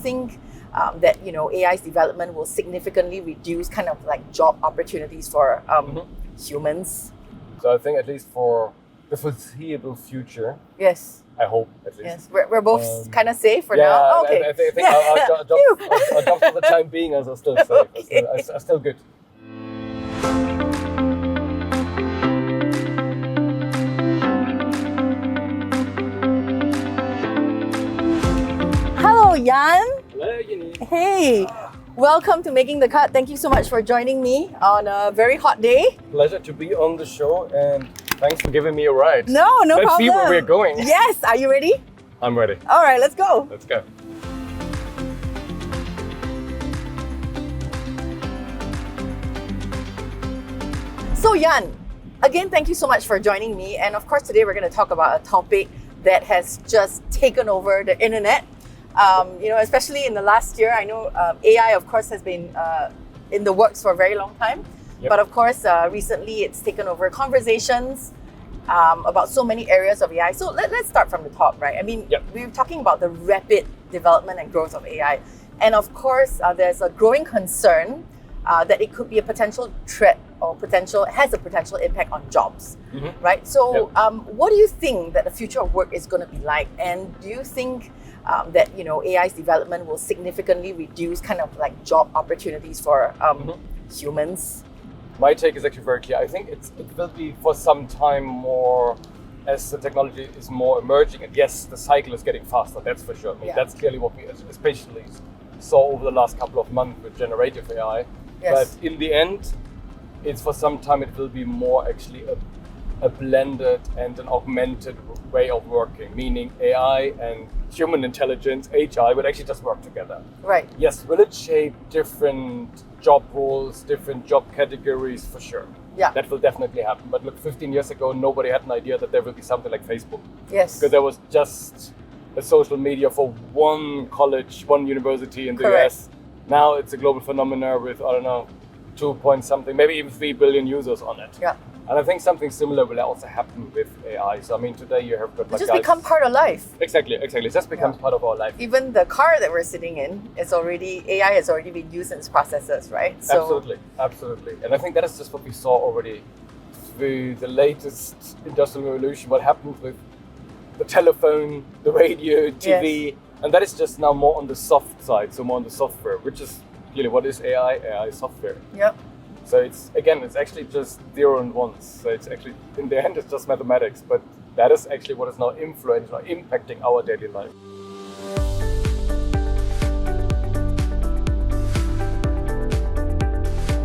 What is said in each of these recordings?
think that AI's development will significantly reduce kind of like job opportunities for humans? So I think at least for the foreseeable future, Yes. I hope at least. Yes, we're both kind of safe for Yeah, now. Okay. I think our jobs for the time being are still safe, Okay. are still good. Hello, Jan. Hello, Yee. Hey. Welcome to Making the Cut. Thank you so much for joining me on a very hot day. Pleasure to be on the show, and thanks for giving me a ride. No Let's problem. see where we're going. Yes. Are you ready? I'm ready. All right, let's go. Let's go. So Jan, again, thank you so much for joining me. And of course, today we're going to talk about a topic that has just taken over the internet. Especially in the last year, I know AI, of course, has been in the works for a very long time. Yep. But of course, recently it's taken over conversations about so many areas of AI. So let's start from the top, right? I mean, Yep. we're talking about the rapid development and growth of AI. And of course, there's a growing concern that it could be a potential threat or has a potential impact on jobs, right? So what do you think that the future of work is going to be like? And do you think that AI's development will significantly reduce kind of like job opportunities for humans? My take is actually very clear. I think it will be for some time more as the technology is more emerging. And yes, the cycle is getting faster, that's for sure. I mean, that's clearly what we especially saw over the last couple of months with generative AI. Yes. But in the end, it's for some time it will be more actually a blended and an augmented way of working, meaning AI and human intelligence, HI, will actually just work together. Right. Yes, will it shape different job roles, different job categories? For sure. Yeah. That will definitely happen. But look, 15 years ago, nobody had an idea that there will be something like Facebook. Yes. Because there was just a social media for one college, one university in the Correct. US. Now it's a global phenomenon with, 2 point something, maybe even 3 billion users on it. Yeah. And I think something similar will also happen with AI. So I mean, today you have got It like just become part of life. Exactly. It just becomes part of our life. Even the car that we're sitting in AI has already been used in its processes, right? So, Absolutely. And I think that is just what we saw already through the latest industrial revolution, what happened with the telephone, the radio, TV. Yes. And that is just now more on the soft side, so more on the software, which is clearly what is AI? AI is software. Yep. So it's actually just 0 and 1s. So it's actually, in the end, it's just mathematics, but that is actually what is now influencing or impacting our daily life.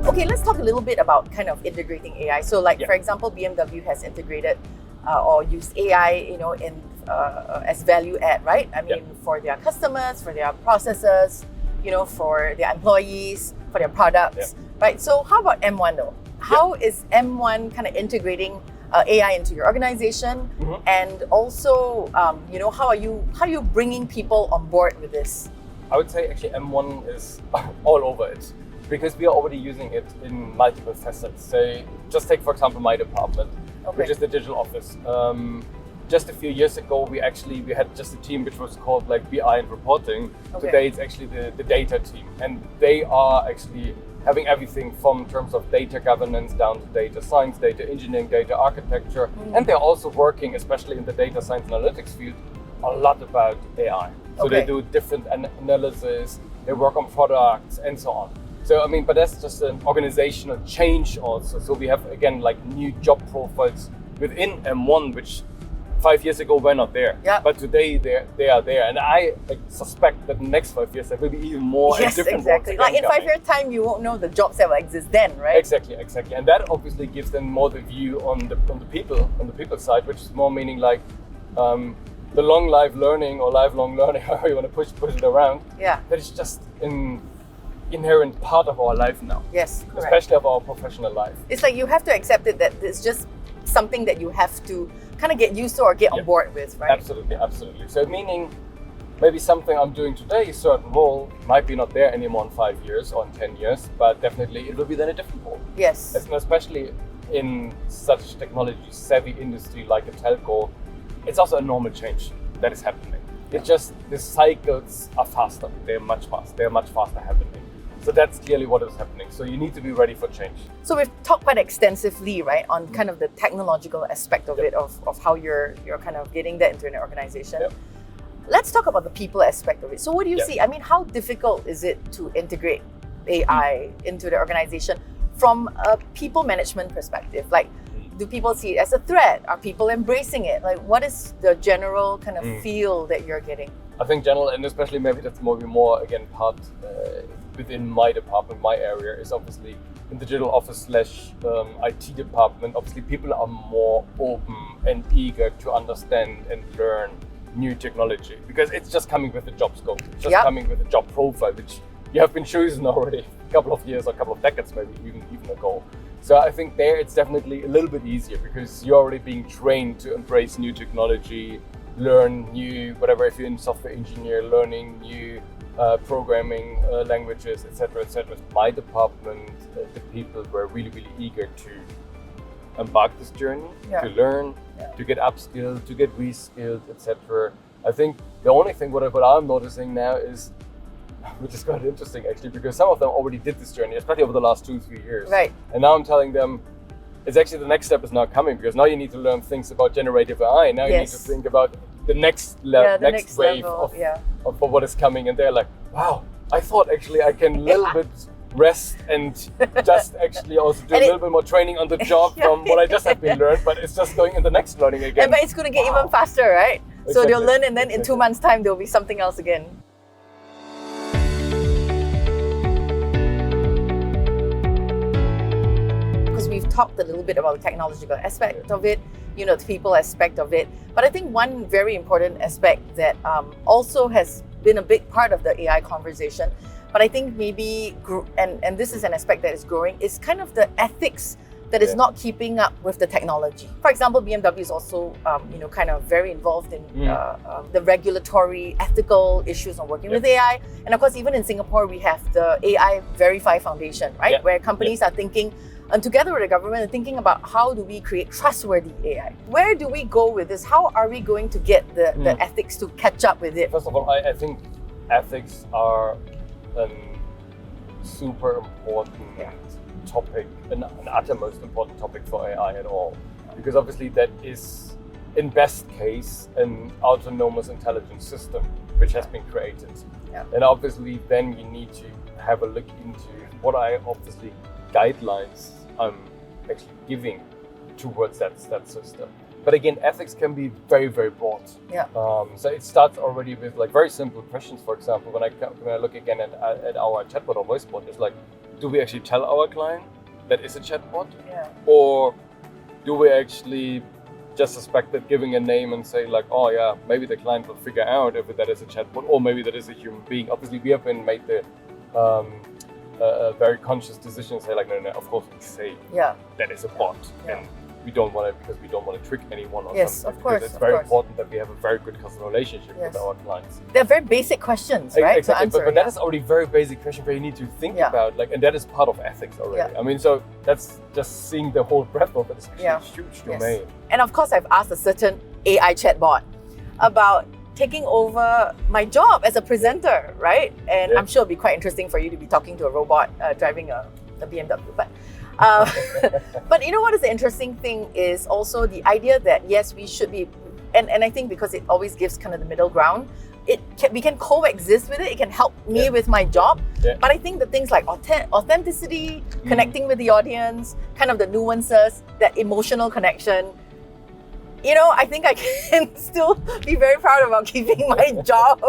Okay, let's talk a little bit about kind of integrating AI. So for example, BMW has integrated or used AI, as value add, right? I mean, for their customers, for their processes, for their employees, for their products, right? So how about M1 though? How is M1 kind of integrating AI into your organization? And also, how are you bringing people on board with this? I would say actually M1 is all over it because we are already using it in multiple facets. So just take, for example, my department, which is the digital office. Just a few years ago, we had just a team which was called like BI and reporting. Today, it's actually the data team. And they are actually having everything from terms of data governance down to data science, data engineering, data architecture. And they're also working, especially in the data science analytics field, a lot about AI. So they do different analysis, they work on products and so on. So, I mean, but that's just an organizational change also. So we have, again, like new job profiles within M1, which 5 years ago were not there. Yeah. But today they are there. And I suspect that in the next 5 years there will be even more and different exactly. roles Like in 5 years' time, you won't know the jobs that will exist then, right? Exactly. And that obviously gives them more the view on the people side, which is more meaning like the long life learning or lifelong learning, however you want to push it around. Yeah. That is just an inherent part of our life now. Yes, correct. Especially of our professional life. It's like you have to accept it that it's just something that you have to kind of get used to or get on board with, right? Absolutely. So meaning maybe something I'm doing today, a certain role, might be not there anymore in 5 years or in 10 years, but definitely it will be then a different role. Yes. And especially in such technology savvy industry like a telco, it's also a normal change that is happening. It's just the cycles are faster. They're much faster. They're much faster happening. So that's clearly what is happening. So you need to be ready for change. So we've talked quite extensively, right, on kind of the technological aspect of it, of how you're kind of getting that into an organization. Yep. Let's talk about the people aspect of it. So what do you see? I mean, how difficult is it to integrate AI into the organization from a people management perspective? Like, do people see it as a threat? Are people embracing it? Like, what is the general kind of feel that you're getting? I think general, and especially maybe that's maybe more, again, part within my department, my area, is obviously in the digital office / IT department. Obviously, people are more open and eager to understand and learn new technology because it's just coming with the job scope, it's just coming with the job profile, which you have been chosen already a couple of years or a couple of decades, maybe even ago. So I think there it's definitely a little bit easier because you're already being trained to embrace new technology, learn new, whatever, if you're in software engineer, learning new programming languages, etc., etc. My department, the people were really, really eager to embark this journey, to learn, to get upskilled, to get reskilled, etc. I think the only thing what I'm noticing now is, which is quite interesting actually, because some of them already did this journey, especially over the last 2-3 years. Right. And now I'm telling them, it's actually the next step is now coming because now you need to learn things about generative AI. Now you need to think about the next next wave of what is coming. And they're like, wow, I thought actually I can a little bit rest and just actually also do a little bit more training on the job from what I just have been learned, but it's just going in the next learning again. But it's going to get even faster, right? Exactly. So they'll learn and then in 2 months' time, there'll be something else again. We've talked a little bit about the technological aspect of it, the people aspect of it. But I think one very important aspect that also has been a big part of the AI conversation, but I think maybe, and this is an aspect that is growing, is kind of the ethics that is not keeping up with the technology. For example, BMW is also, kind of very involved in the regulatory, ethical issues on working with AI. And of course, even in Singapore, we have the AI Verify Foundation, right? Where companies are thinking, and together with the government, are thinking about how do we create trustworthy AI? Where do we go with this? How are we going to get the ethics to catch up with it? First of all, I think ethics are a super important topic, an uttermost important topic for AI at all. Because obviously that is, in best case, an autonomous intelligence system which has been created. And obviously then you need to have a look into what are obviously guidelines I'm actually giving towards that system. But again, ethics can be very, very broad. So it starts already with like very simple questions. For example, when I look again at our chatbot or voice bot, it's like, do we actually tell our client that is a chatbot? Or do we actually just suspect that giving a name and say like, oh yeah, maybe the client will figure out if that is a chatbot or maybe that is a human being. Obviously, we have been made the a very conscious decision to say like, no, of course we say that is a bot, and we don't want it because we don't want to trick anyone or something. Of course. Because it's very important that we have a very good customer relationship with our clients. They're very basic questions, right? Exactly, to answer, but that is already very basic question where you need to think about, like, and that is part of ethics already. I mean, so that's just seeing the whole breadth of it is actually a huge domain. And of course, I've asked a certain AI chatbot about taking over my job as a presenter, right? And I'm sure it'll be quite interesting for you to be talking to a robot driving a BMW. But but you know what is the interesting thing is also the idea that yes, we should be, and I think because it always gives kind of the middle ground, we can coexist with it. It can help me with my job. But I think the things like authenticity, connecting with the audience, kind of the nuances, that emotional connection, I think I can still be very proud about keeping my job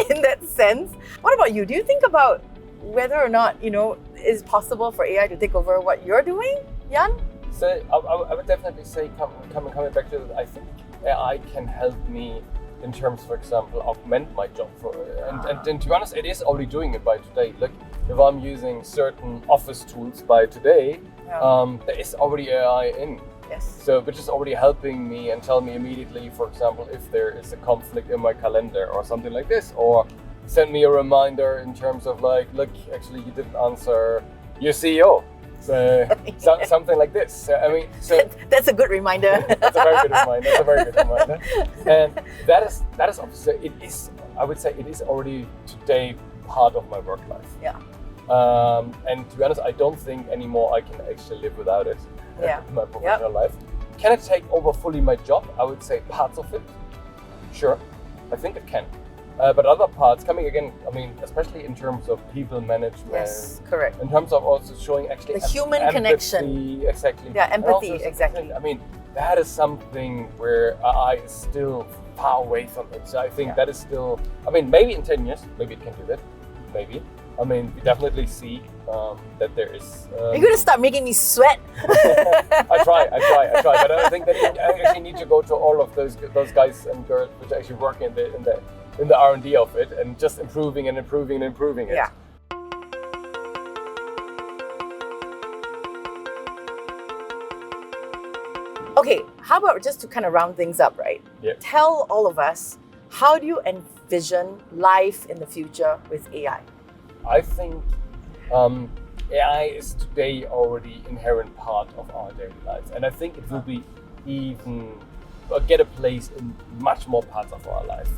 in that sense. What about you? Do you think about whether or not, it's possible for AI to take over what you're doing, Jan? So I would definitely say, coming back to that, I think AI can help me in terms, for example, augment my job. And to be honest, it is already doing it by today. Look, if I'm using certain office tools by today, there is already AI in. So, which is already helping me and tell me immediately, for example, if there is a conflict in my calendar or something like this, or send me a reminder in terms of like, look, actually you didn't answer your CEO. Something like this. I mean, so that's a good reminder. That's a very good reminder. That's a very good reminder. And that is obviously, it is, I would say it is already today part of my work life. Yeah. And to be honest, I don't think anymore I can actually live without it in my professional life. Can it take over fully my job? I would say parts of it. Sure, I think it can. But other parts, coming again, I mean, especially in terms of people management. Yes, correct. In terms of also showing actually the human empathy, connection. Exactly. Yeah, empathy, exactly. I mean, that is something where AI is still far away from it. So I think that is still, I mean, maybe in 10 years, maybe it can do that. Maybe. I mean, we definitely see that there is... You're going to start making me sweat. I try. But I think that I actually need to go to all of those guys and girls which are actually working in the R&D of it and just improving it. Yeah. Okay, how about just to kind of round things up, right? Yeah. Tell all of us, how do you envision life in the future with AI? I think AI is today already inherent part of our daily lives, and I think it will be even get a place in much more parts of our life.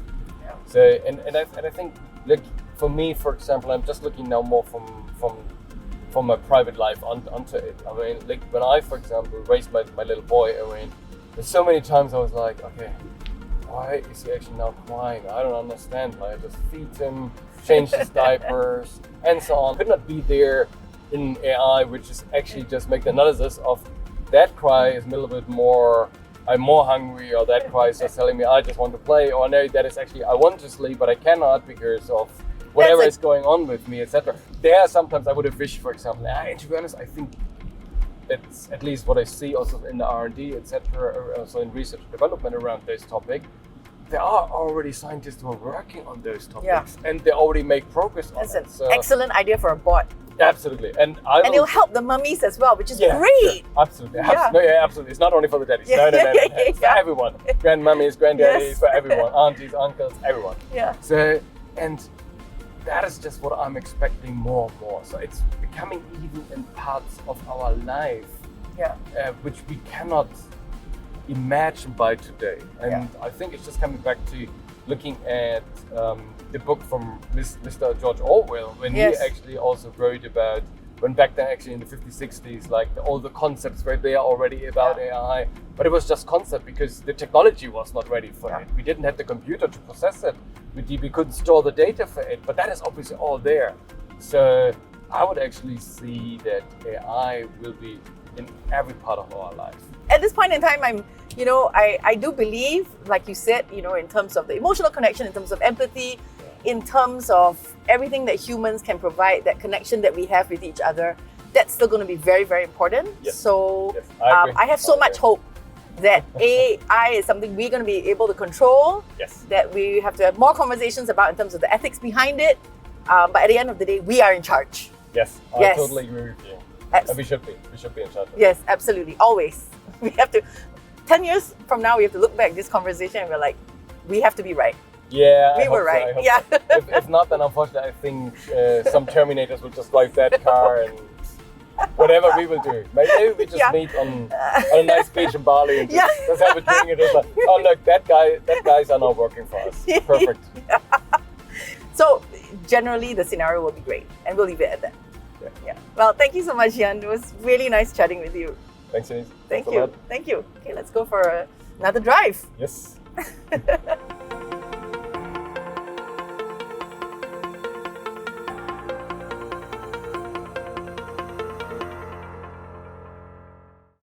Yeah. So and I think, like, for me, for example, I'm just looking now more from my private life onto it. I mean, like when I, for example, raised my little boy, I mean, there's so many times I was like, okay, why is he actually now crying? I don't understand. Like, I just feed him, change his diapers, and so on. Could not be there in AI, which is actually just make the analysis of that cry is a little bit more, I'm more hungry, or that cry is just telling me I just want to play, or no, that is actually I want to sleep but I cannot because of whatever is going on with me, etc. There sometimes I would have wished, for example, and to be honest, I think that's at least what I see also in the R&D, etc., also in research and development around this topic. There are already scientists who are working on those topics, and they already make progress on it. So, excellent idea for a bot. Absolutely, and it'll help the mummies as well, which is great. Sure. Absolutely, absolutely. It's not only for the daddies. No. It's for everyone. Grandmummies, granddaddies, for everyone, aunties, uncles, everyone. Yeah. So, and that is just what I'm expecting more and more. So it's becoming even in parts of our life, which we cannot imagine by today. And I think it's just coming back to looking at the book from Mr. George Orwell, when he actually also wrote about, when back then actually in the 50s, 60s, like all the concepts were there already about AI, but it was just concept because the technology was not ready for it. We didn't have the computer to process it. We couldn't store the data for it, but that is obviously all there. So I would actually see that AI will be in every part of our life. At this point in time, I do believe, like you said, in terms of the emotional connection, in terms of empathy, in terms of everything that humans can provide, that connection that we have with each other, that's still going to be very, very important. Yes. So yes, I have so much hope that AI is something we're going to be able to control, that we have to have more conversations about in terms of the ethics behind it. But at the end of the day, we are in charge. Yes, I totally agree with you. And we should be in charge of it. Yes, absolutely. Always. We have to, 10 years from now, we have to look back at this conversation and we're like, we have to be right. Yeah, we were right. So. If not, then unfortunately, I think some Terminators will just drive that car and whatever we will do. Maybe we just meet on a nice beach in Bali and just have a drink and just like, oh look, that guys are now working for us. Perfect. So generally, the scenario will be great, and we'll leave it at that. Yeah. Well, thank you so much, Jan. It was really nice chatting with you. Thanks, Denise. Thank you. Okay, let's go for another drive. Yes.